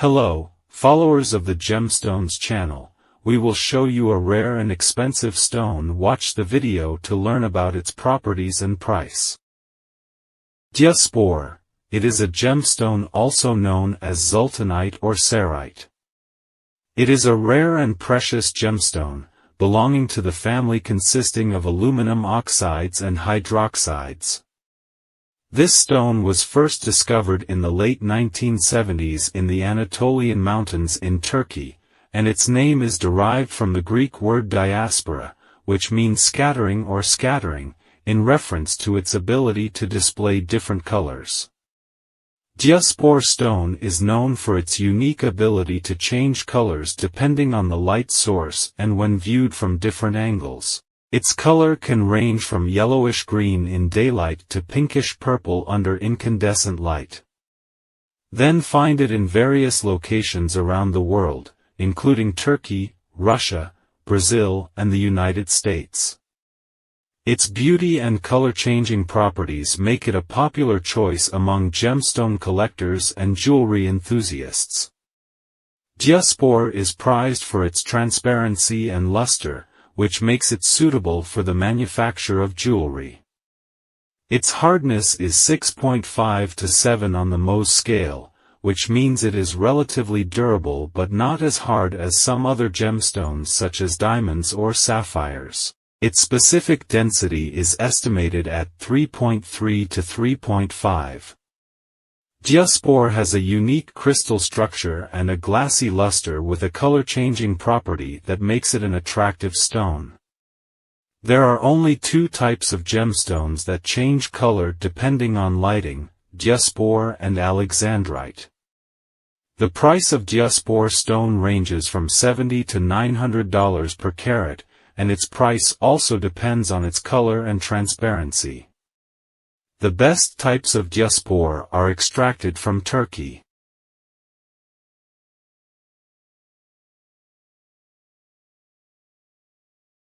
Hello, followers of the Gemstones channel. We will show you a rare and expensive stone. Watch the video to learn about its properties and price. Diaspore. It is a gemstone also known as zultanite or cerite. It is a rare and precious gemstone, belonging to the family consisting of aluminum oxides and hydroxides. This stone was first discovered in the late 1970s in the Anatolian mountains in Turkey, and its name is derived from the Greek word diaspora, which means scattering or scattering, in reference to its ability to display different colors. Diaspore stone is known for its unique ability to change colors depending on the light source and when viewed from different angles. Its color can range from yellowish-green in daylight to pinkish-purple under incandescent light. Then find it in various locations around the world, including Turkey, Russia, Brazil, and the United States. Its beauty and color-changing properties make it a popular choice among gemstone collectors and jewelry enthusiasts. Diaspore is prized for its transparency and luster, which makes it suitable for the manufacture of jewelry. Its hardness is 6.5 to 7 on the Mohs scale, which means it is relatively durable but not as hard as some other gemstones such as diamonds or sapphires. Its specific density is estimated at 3.3 to 3.5. Diaspore has a unique crystal structure and a glassy luster with a color-changing property that makes it an attractive stone. There are only two types of gemstones that change color depending on lighting, diaspore and alexandrite. The price of diaspore stone ranges from $70 to $900 per carat, and its price also depends on its color and transparency. The best types of diaspore are extracted from Turkey.